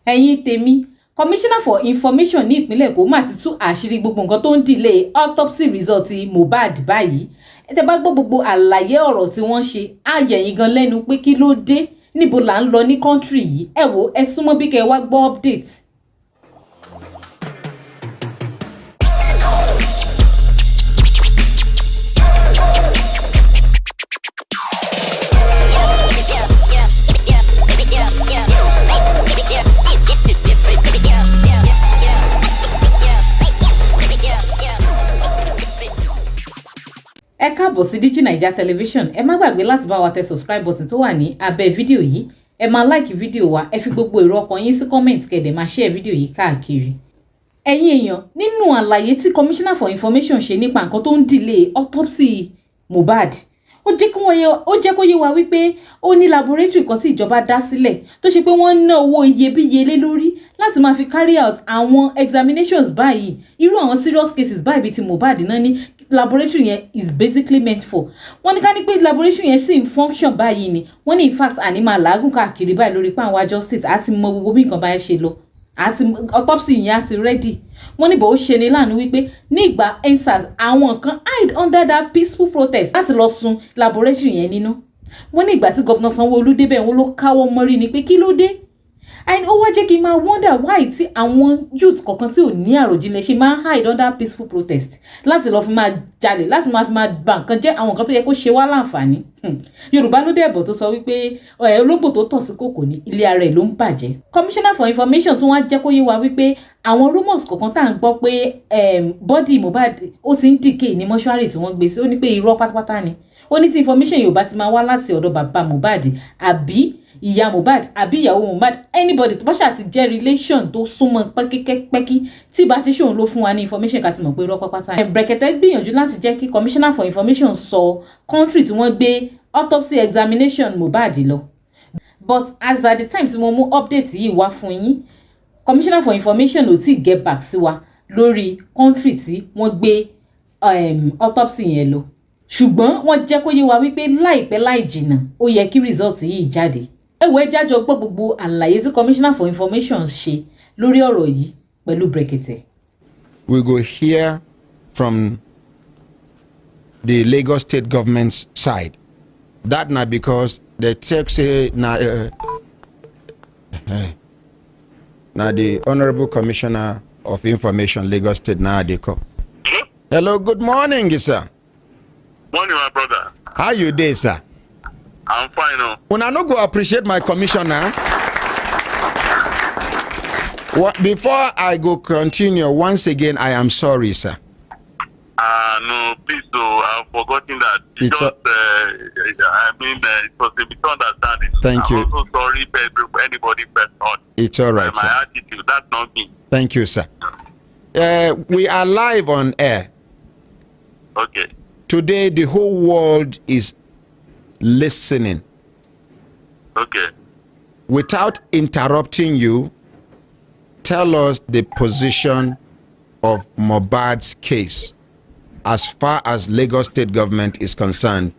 ẹ̀yin tèmi commissioner for information ní ìpínlẹ̀ Èkó mà ti tú àṣírí gbogbo nǹkan tó ń delay autopsy result Mohbad báyìí. Tẹ́ bá gbọ́ gbogbo àlàyé ọ̀rọ̀ tí wọ́n ṣe á yẹ̀yìn gan lẹ́nu pé kí ló dé, níbo là ń lọ ní country yìí. Ẹ wò ẹ súnmọ́ bí kẹ́ wá gbọ́ update. Ẹ káàbọ̀ sí Digi Naija Television. Ẹ má gbàgbé láti bá wa tẹ subscribe button tó wà ní abẹ́ fídíò yìí. Ẹ máa like fídíò wa, ẹ fi gbogbo èrò ọkàn yín sí comment kẹ́dẹ̀ máa share fídíò yìí káàkiri. Ẹ̀yin èèyàn, nínú àlàyé tí Commissioner for Information ṣe nípa nǹkan tó ń delay autopsy Mohbad, ó jẹ́ kó yé wa wípé ó ní laboratory kan tí ìjọba dá sílẹ̀ tó ṣe pé wọ́n ná owó iyebíye lé lórí láti máa fi carry out àwọn examinations báyìí. Irú àwọn serious cases báyìí bíi ti Mohbad náà ní laboratory yẹn is basically meant for. Wọ́n ní ká ní pé laboratory yẹn sì ń function báyìí ni. Wọ́n ní in fact àní máa làágùn káàkiri báyìí lórí pé àwọn justice àti mọ gbogbo bí nǹkan bá ṣe lọ. Àti autopsy yẹn àti ready. Wọ́n ní bó ó ṣe ní láàánú wípé ní ìgbà EndSARS àwọn kan hide under that peaceful protest láti lọ sun laboratory yẹn nínú. Wọ́n ní ìgbà tí Governor Sanwó-Olú débẹ̀ wọ́n ló káwọ́ mọ́rí ni pé kí ló dé. And ó wá jẹ́ kí n máa wonder why tí àwọn youth kọ̀ọ̀kan tí ò ní àròjinlẹ̀ ṣe máa hide under peaceful protest láti lọ fi máa jalè, láti máa fi máa ba nǹkan jẹ́ àwọn nǹkan tó yẹ kó ṣe wá láǹfààní. Yorùbá ló dé ẹ̀bọ̀ tó sọ wípé olóńgbò tó tọ̀ sí kòkò ní ilé ara ẹ̀ ló ń bàjẹ́. Commissioner for Information tún wá jẹ́ kó yé wa wípé àwọn rumors kọ̀ọ̀kan tá à ń gbọ́ pé body Mohbad ó ti ń decay ní mọ́ṣúárì tí wọ́n gbé sí, ó ní pé irọ́ pátápátá ni. Ó ní tí information Yorùbá ti máa wá láti ọ̀dọ̀ bàbá Mohbad àbí ìyá Mohbad àbí ìyàwó Mohbad, anybody tó bá ṣáà ti jẹ́ relation tó súnmọ́ pẹ́kípẹ́kí tí bá ti ṣòun ló fún wa ní information ká ti mọ̀ pé irọ́ pátápátá ni. Brekete gbìyànjú láti jẹ́ kí Commissioner for Information sọ country tí wọ́n gbé autopsy examination Mohbad lọ, but as at the time tí mo mú update yìí wá fún yín, Commissioner for Information ò tí get back sí wa lórí country tí wọ́n gbé autopsy yẹn lọ. Ṣùgbọ́n wọ́n jẹ́ kó yé wa wípé láìpẹ́ láì jìnnà ó yẹ kí result yìí jáde. Ẹ wò ẹ jájọ gbọ́ gbogbo àlàyé tí Commissioner for Information ṣe lórí ọ̀rọ̀ yìí pẹ̀lú Brekete. We go hear from the Lagos State government's side. That na because the tech say na the Honorable Commissioner of Information Lagos State now they call. Hello, good morning, sir. Morning, my brother. How you dey, sir? I'm fine. Oh. When I no go appreciate my commissioner. Before I go continue, once again, I am sorry, sir. No, please, though, I've forgotten that. It was a misunderstanding. Thank you. I'm also sorry if anybody felt hurt. It's all right, sir. My attitude, that's not me. Thank you, sir. We are live on air. Okay. Today, the whole world is listening. Okay. Without interrupting you, tell us the position of Mohbad's case as far as Lagos State government is concerned.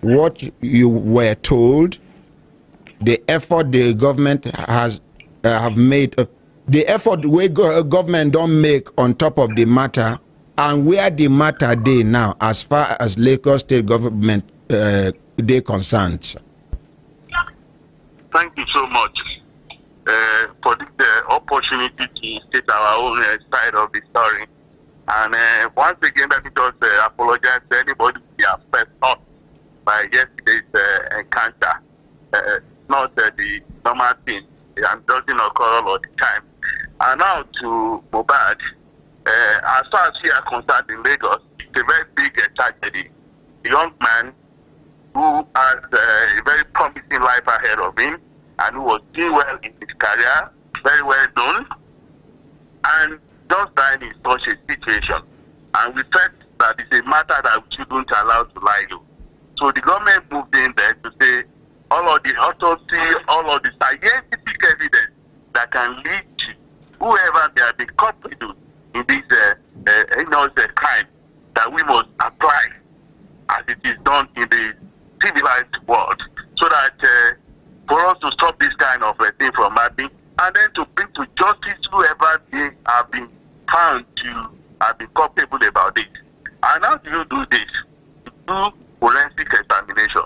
What you were told, the effort the government has have made, the effort government don't make on top of the matter, and where the matter dey now as far as Lagos State government they concerned. Thank you so much for this opportunity to state our own side of the story. And once again, let me just apologize to anybody who has felt hurt by yesterday's encounter. Not the normal thing, and doesn't occur all the time. And now to Mohbad. As far as we are concerned in Lagos, it's a very big tragedy. A young man who has a very promising life ahead of him and who was doing well in his career, very well done, and just died in such a situation. And we felt that it's a matter that we shouldn't allow to lie low. So the government moved in there to say all of the autopsy, all of the scientific evidence that can lead to whoever they have been culpable in this crime, that we must apply as it is done in the civilized world, so that for us to stop this kind of thing from happening, and then to bring to justice whoever they have been found to have been culpable about it. And how do you do this? You do forensic examination.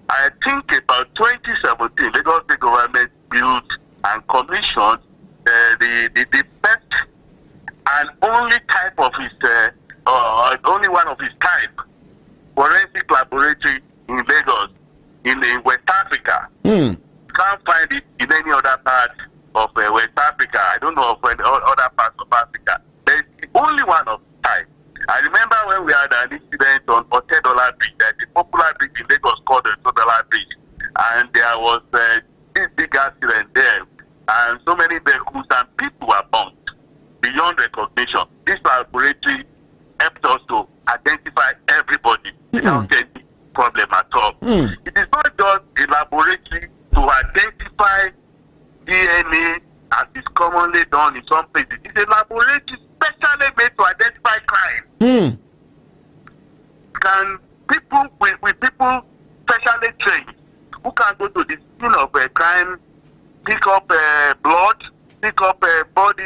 I think about 2017, Lagos State government built and commissioned the best and only type of his, only one of his type, forensic laboratory in Lagos, in West Africa. You can't find it in any other part of West Africa. I don't know of any other parts of Africa. There's the only one of the type. I remember when we had an incident on $10 Bridge, the popular bridge in Lagos called the $10 Bridge, and there was this big accident there, and so many vehicles and people were burnt beyond recognition. This laboratory helped us to identify everybody without any problem at all. It is not just a laboratory to identify DNA as is commonly done in some places. It's a laboratory specially made to identify crime. Can people with people specially trained who can go to the scene of a crime, pick up blood, pick up body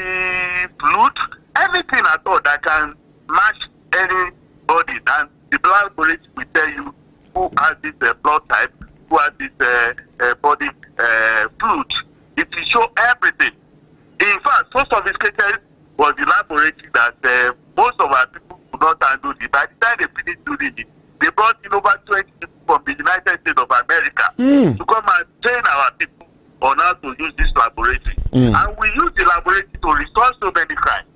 fluid, everything at all that can match anybody, and the blood laboratory will tell you who has this blood type, who has this body fluid. It will show everything. In fact, so sophisticated was the laboratory that most of our people could not handle it. By the time they finished doing it, they brought in over 20 people from the United States of America to come and train our people on how to use this laboratory. And we use the laboratory to resolve so many crimes.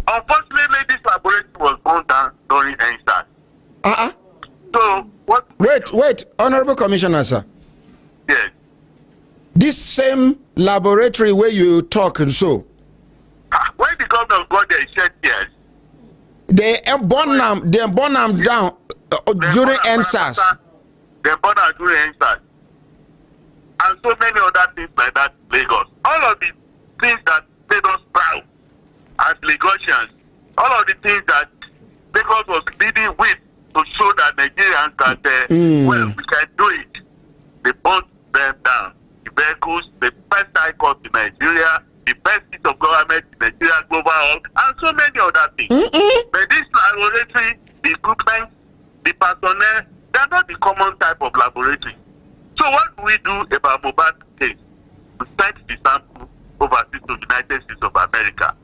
Unfortunately, this laboratory was burned down during NSAS. So, what? Wait, Honorable Commissioner, sir. Yes. This same laboratory where you talk and so. When the government got there, he said yes. They burn them down during NSAS. They burn them during NSAS. And so many other things like that in Lagos. All of the things that made us proud as Lagosians, all of the things that Lagos was leading with to show that Nigerians that, well, we can do it. They burnt them down. The vehicles, the best high court in Nigeria, the best seat of government in Nigeria, global, and so many other things. But this laboratory, the equipment, the personnel, they're not the common type of laboratory. So what do we do about Mohbad case? We send the sample overseas to the United States of America.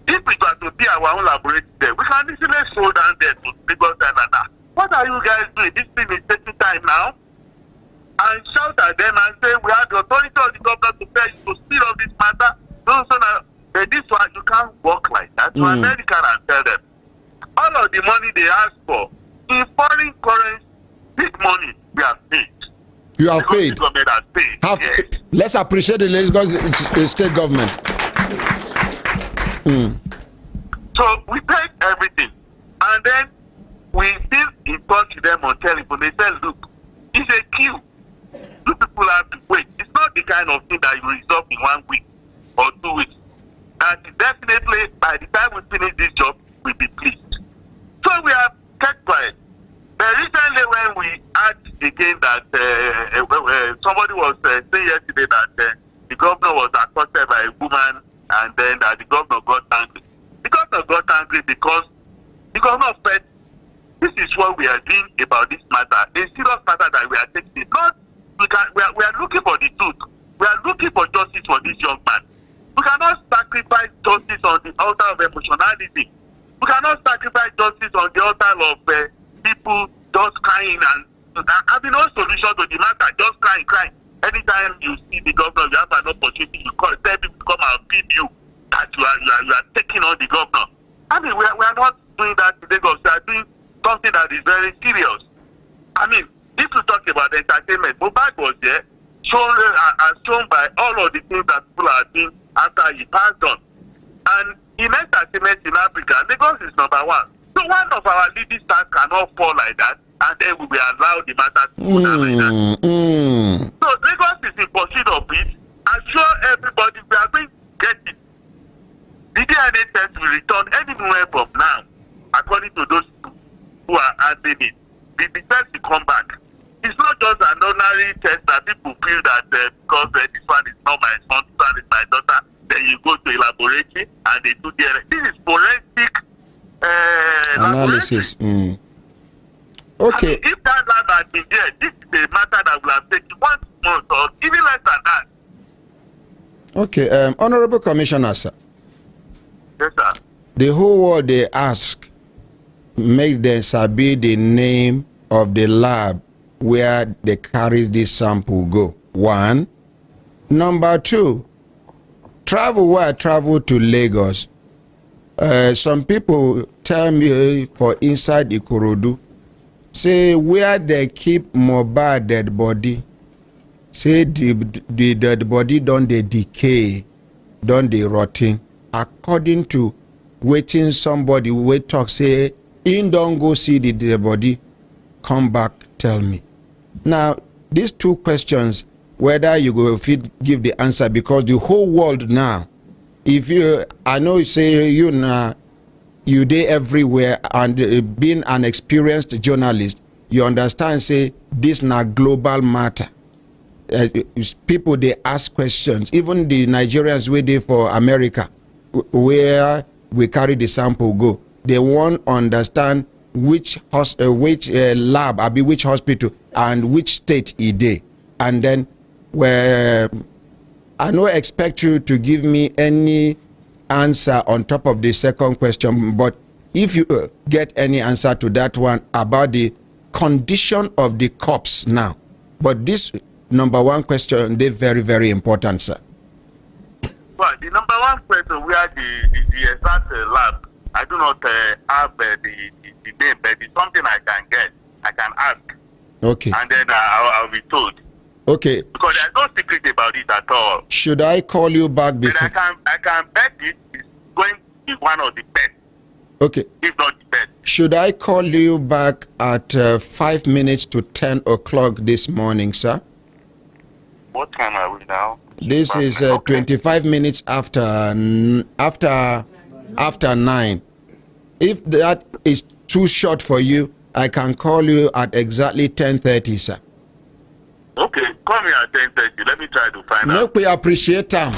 If it was to be our own laboratory there, we can easily slow down there to Lagos and what are you guys doing? This thing is taking time now. And shout at them and say, we have the authority of the government to tell you to speed up this matter. So now, this one, you can't work like that. To America and tell them. All of the money they ask for, in foreign currency, big money, we have paid. You have paid. The government has paid. Yes. Let's appreciate the Lagos state government. So we paid everything. And then we still in touch with them on telephone. They said, look, it's a queue. You people have to wait. It's not the kind of thing that you resolve in 1 week or 2 weeks. And definitely, by the time we finish this job, we'll be pleased. So we have kept quiet. But recently, when we had again that somebody was saying yesterday that the governor was accosted by a woman, and then that the governor got angry. The governor got angry because the governor said, this is what we are doing about this matter. A serious matter that we are taking. Not we are looking for the truth. We are looking for justice for this young man. We cannot sacrifice justice on the altar of emotionality. We cannot sacrifice justice on the altar of people just crying and having no solution to the matter, just crying. Anytime you see the governor, you have an opportunity to tell people to come and feed you that you are taking on the governor. I mean, we are not doing that in Lagos. We are doing something that is very serious. I mean, if you talk about entertainment, Mohbad was there, shown by all of the things that people are doing after he passed on. And in entertainment in Africa, Lagos is number one. So one of our leading stars cannot fall like that, and then we will allow the matter to go down like that. So Lagos is in pursuit of it. I'm sure everybody, we are going to get it. The DNA test will return anywhere from now, according to those who are handling it. The test will come back. it's not just an ordinary test that people feel that because this one is not my son, this one is my daughter, then you go to a laboratory and they do their. This is forensic analysis. Okay. I mean, if that lab had been there, this is a matter that will have taken 1 month or even less than that. Okay, Honorable Commissioner, sir. Yes, sir. The whole world they ask, make them sabi the name of the lab where they carry this sample go. 1. Number 2, travel where I travel to Lagos. Some people tell me for inside Ikorodu, say where they keep Mohbad dead body, say the dead body don't they decay, don't they rotting. According to waiting somebody we talk say, in don't go see the dead body, come back, tell me. Now, these 2 questions, whether you go fit give the answer, because the whole world now, if you, I know you say you now, you dey everywhere, and being an experienced journalist, you understand say this na global matter. People they ask questions, even the Nigerians wey dey for America, where we carry the sample go, they want understand which lab, abi which hospital and which state e dey. And then where I no expect you to give me any answer on top of the second question, but if you get any answer to that one about the condition of the corpse now. But this number 1 question, they very, very important, sir. Well, the number 1 question where the exact lab, I do not have the name, but it's something I can get. I can ask. Okay. And then I'll be told. Okay. Because there's no secret about it at all. Should I call you back before? But I can bet it's going to be one of the best. Okay. If not the best. Should I call you back at 5 minutes to 10 o'clock this morning, sir? What time are we now? This is 25 minutes after 9. If that is too short for you, I can call you at exactly 10:30, sir. Okay, call me at 10:30. Let me try to find out. Make we appreciate time.